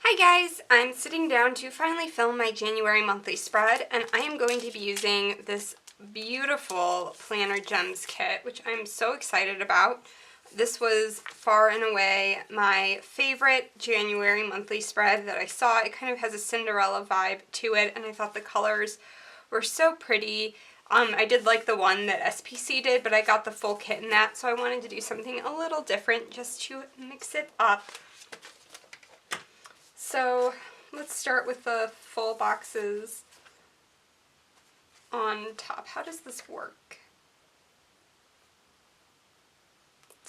Hi guys, I'm sitting down to finally film my January monthly spread, and I am going to be using this beautiful Planner Gems kit, which I'm so excited about. This was far and away my favorite January monthly spread that I saw. It kind of has a Cinderella vibe to it, and I thought the colors were so pretty. I did like the one that SPC did, but I got the full kit in that, so I wanted to do something a little different just to mix it up. So let's start with the full boxes on top. How does this work?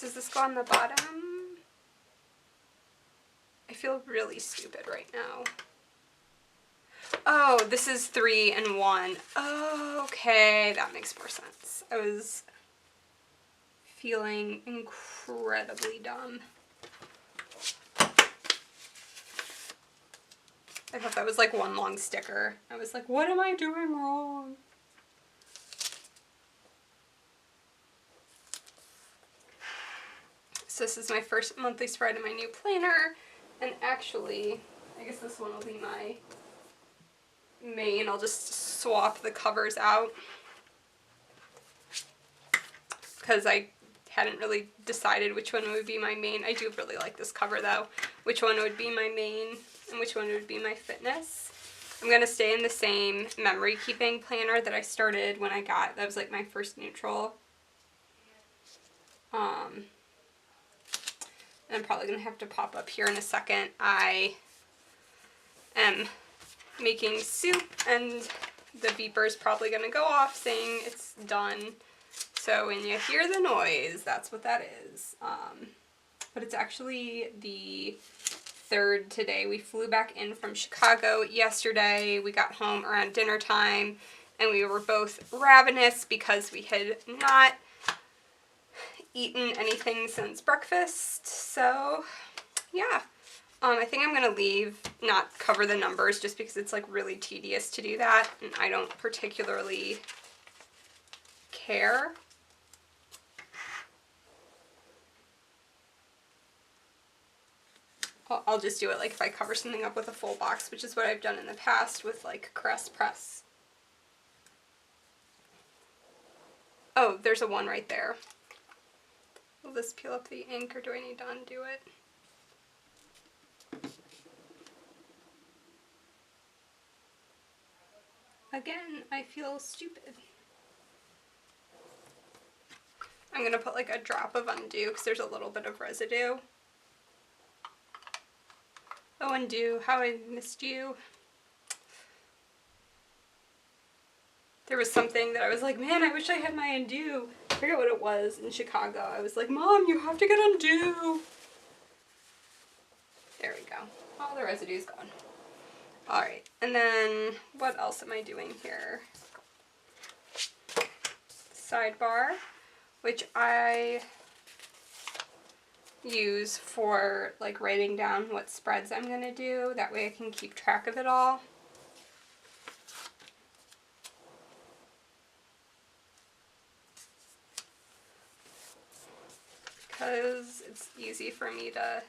Does this go on the bottom? I feel really stupid right now. Oh, this is 3 and 1. Oh, okay, that makes more sense. I was feeling incredibly dumb. I thought that was like one long sticker. I was like, what am I doing wrong? So this is my first monthly spread in my new planner, and actually, I guess this one will be my main. I'll just swap the covers out because I hadn't really decided which one would be my main. I do really like this cover though. Which one would be my main and which one would be my fitness. I'm going to stay in the same memory keeping planner that I started when I got, that was like my first neutral. And I'm probably going to have to pop up here in a second. I am making soup and the beeper's probably going to go off saying it's done. So when you hear the noise, that's what that is. But it's actually the 3rd today. We flew back in from Chicago yesterday. We got home around dinner time and we were both ravenous because we had not eaten anything since breakfast. So yeah, I think I'm gonna not cover the numbers just because it's like really tedious to do that and I don't particularly care. I'll just do it like if I cover something up with a full box, which is what I've done in the past with like Crest Press. Oh, there's a 1 right there. Will this peel up the ink or do I need to undo it? Again, I feel stupid. I'm going to put like a drop of undo because there's a little bit of residue. Oh, undo, how I missed you. There was something that I was like, man, I wish I had my undo. I forget what it was in Chicago. I was like, Mom, you have to get undo. There we go. All the residue's gone. Alright, and then what else am I doing here? Sidebar, which I use for like writing down what spreads I'm going to do. That way I can keep track of it all. Because it's easy for me to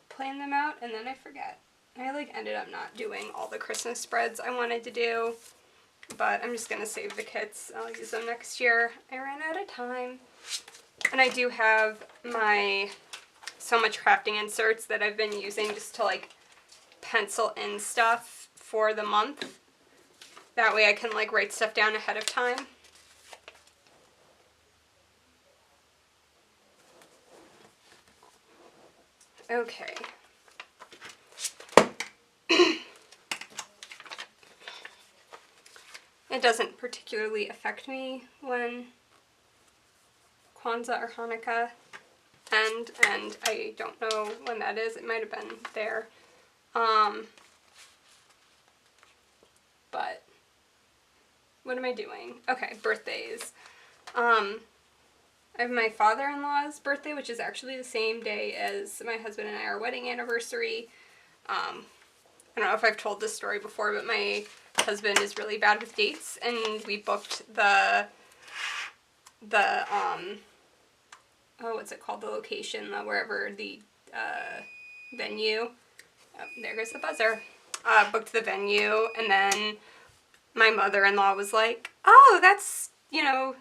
plan them out and then I forget. I like ended up not doing all the Christmas spreads I wanted to do, but I'm just going to save the kits. I'll use them next year. I ran out of time. And I do have my So Much Crafting inserts that I've been using just to like pencil in stuff for the month. That way I can like write stuff down ahead of time. Okay. It doesn't particularly affect me when Kwanzaa or Hanukkah end, and I don't know when that is. It might have been there. But what am I doing? Okay, birthdays. I have my father-in-law's birthday, which is actually the same day as my husband and our wedding anniversary. I don't know if I've told this story before, but my husband is really bad with dates, and we booked the oh, what's it called? The location, wherever the venue. Oh, there goes the buzzer. Booked the venue, and then my mother-in-law was like, oh, that's, you know,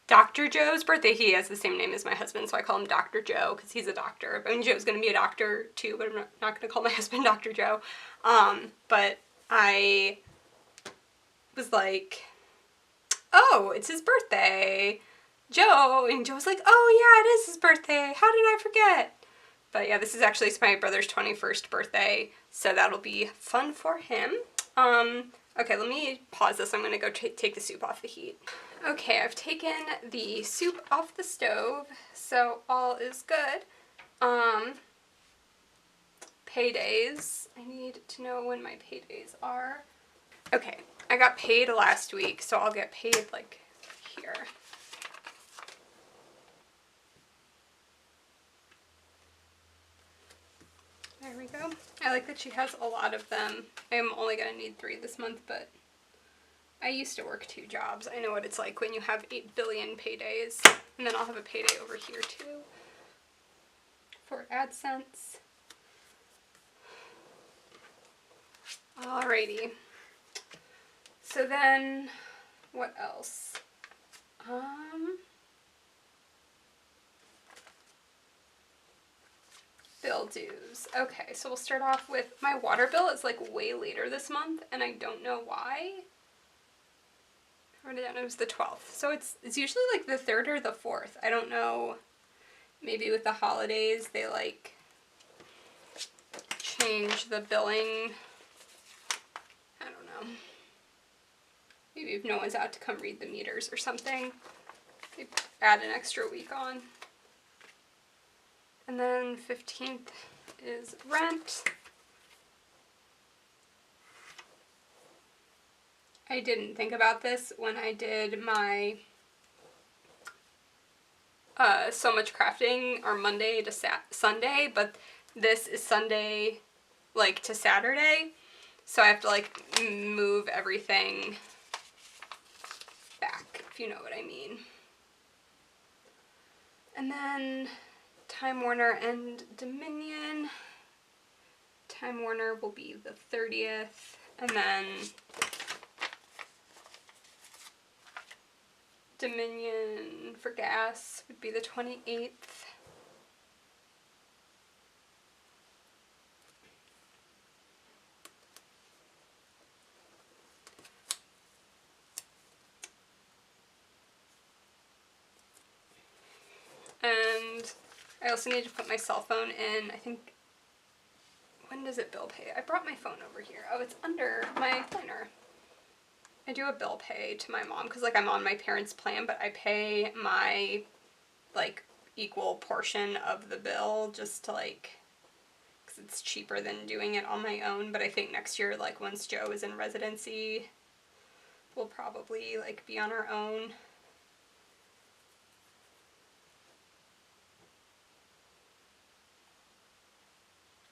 Dr. Joe's birthday. He has the same name as my husband, so I call him Dr. Joe because he's a doctor. I mean, Joe's going to be a doctor too, but I'm not going to call my husband Dr. Joe. But I was like, oh, it's his birthday, Joe. And Joe was like, oh yeah, it is his birthday. How did I forget? But yeah, this is actually my brother's 21st birthday, so that'll be fun for him. Okay, let me pause this. I'm going to go take the soup off the heat. Okay, I've taken the soup off the stove, so all is good. Paydays. I need to know when my paydays are. Okay, I got paid last week, so I'll get paid, like, here. There we go. I like that she has a lot of them. I'm only going to need 3 this month, but I used to work 2 jobs. I know what it's like when you have 8 billion paydays. And then I'll have a payday over here too for AdSense. Alrighty. So then, what else? Bill dues. Okay, so we'll start off with my water bill. It's like way later this month, and I don't know why. I wrote it down, it was the 12th. So it's usually like the 3rd or the 4th. I don't know. Maybe with the holidays they like change the billing. I don't know. Maybe if no one's out to come read the meters or something, they add an extra week on. And then 15th is rent. I didn't think about this when I did my So Much Crafting, or Monday to Sunday, but this is Sunday, like, to Saturday, so I have to, like, move everything back, if you know what I mean. And then Time Warner and Dominion. Time Warner will be the 30th, and then Dominion for gas would be the 28th. And I also need to put my cell phone in, I think, when does it bill pay? I brought my phone over here. Oh, it's under my planner. I do a bill pay to my mom because, like, I'm on my parents' plan, but I pay my, like, equal portion of the bill just to, like, because it's cheaper than doing it on my own. But I think next year, like, once Joe is in residency, we'll probably, like, be on our own.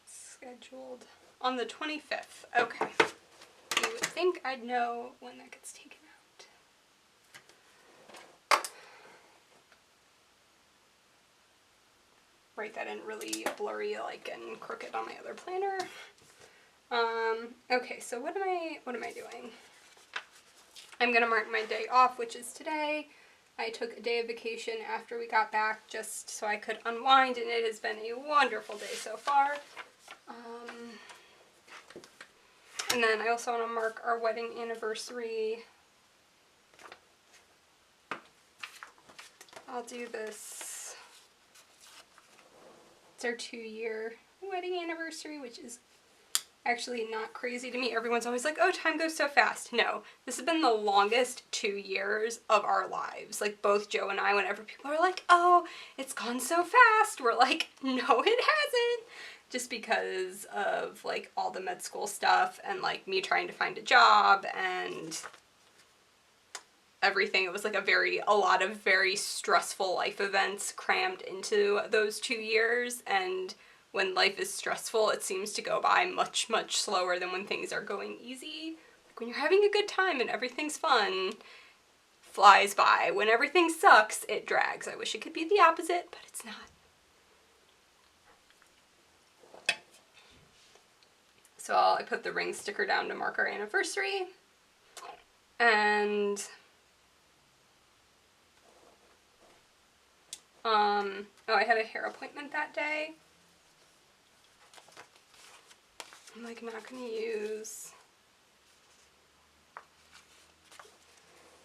Scheduled on the 25th. Okay. You would think I'd know when that gets taken out. Write that in really blurry, like, and crooked on my other planner. Okay, so what am I doing? I'm gonna mark my day off, which is today. I took a day of vacation after we got back just so I could unwind, and it has been a wonderful day so far. And then I also want to mark our wedding anniversary. I'll do this. It's our 2-year wedding anniversary, which is actually not crazy to me. Everyone's always like, oh, time goes so fast. No, this has been the longest 2 years of our lives. Like, both Joe and I, whenever people are like, oh, it's gone so fast, we're like, no, it hasn't. Just because of, like, all the med school stuff and, like, me trying to find a job and everything. It was, like, a lot of very stressful life events crammed into those 2 years, and when life is stressful, it seems to go by much, much slower than when things are going easy. Like, when you're having a good time and everything's fun, flies by. When everything sucks, it drags. I wish it could be the opposite, but it's not. So I put the ring sticker down to mark our anniversary. And oh, I had a hair appointment that day. I'm like not gonna use,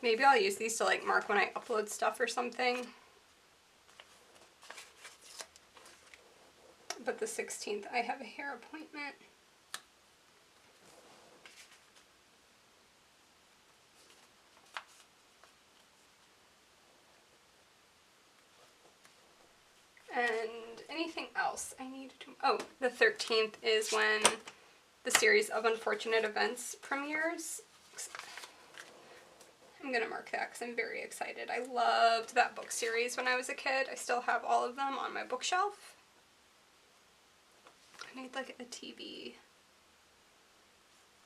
maybe I'll use these to like mark when I upload stuff or something. But the 16th I have a hair appointment. And anything else I need to, oh, the 13th is when the series of unfortunate events premieres. I'm gonna mark that because I'm very excited. I loved that book series when I was a kid. I still have all of them on my bookshelf. I need like a TV.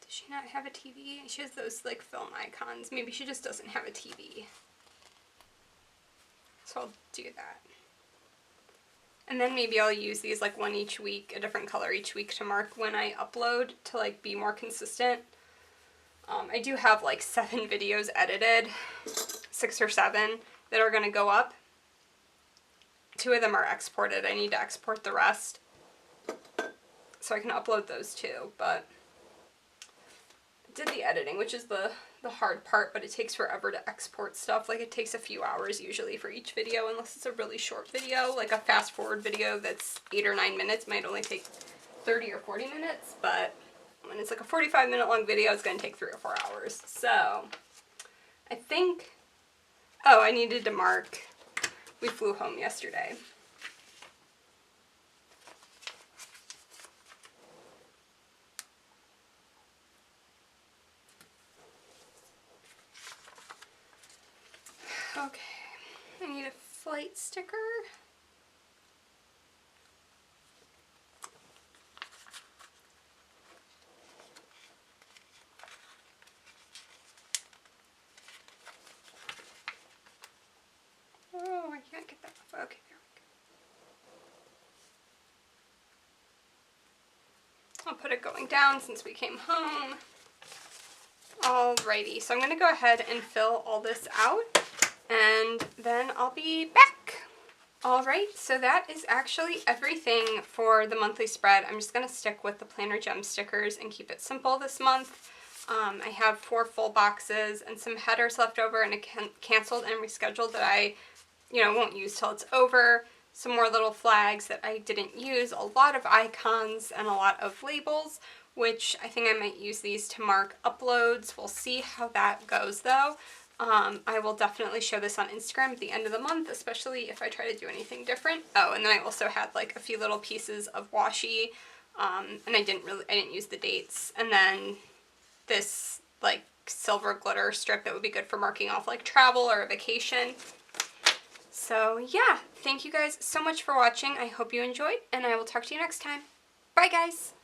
Does she not have a TV? She has those like film icons. Maybe she just doesn't have a TV. So I'll do that. And then maybe I'll use these like one each week, a different color each week to mark when I upload to like be more consistent. I do have like 7 videos edited, 6 or 7 that are gonna go up. 2 of them are exported. I need to export the rest so I can upload those too, but I did the editing, which is the hard part, but it takes forever to export stuff. Like it takes a few hours usually for each video, unless it's a really short video. Like a fast forward video that's 8 or 9 minutes might only take 30 or 40 minutes, but when it's like a 45-minute long video, it's gonna take 3 or 4 hours. So I think, oh, I needed to mark, we flew home yesterday. Okay, I need a flight sticker. Oh, I can't get that off. Okay, there we go. I'll put it going down since we came home. Alrighty, so I'm going to go ahead and fill all this out, and then I'll be back. Alright, so that is actually everything for the monthly spread. I'm just going to stick with the Planner Gem stickers and keep it simple this month. I have 4 full boxes and some headers left over and a canceled and rescheduled that I, won't use till it's over. Some more little flags that I didn't use, a lot of icons and a lot of labels, which I think I might use these to mark uploads. We'll see how that goes though. I will definitely show this on Instagram at the end of the month, especially if I try to do anything different. Oh, and then I also had like a few little pieces of washi, and I didn't use the dates. And then this like silver glitter strip that would be good for marking off like travel or a vacation. So yeah, thank you guys so much for watching. I hope you enjoyed, and I will talk to you next time. Bye guys!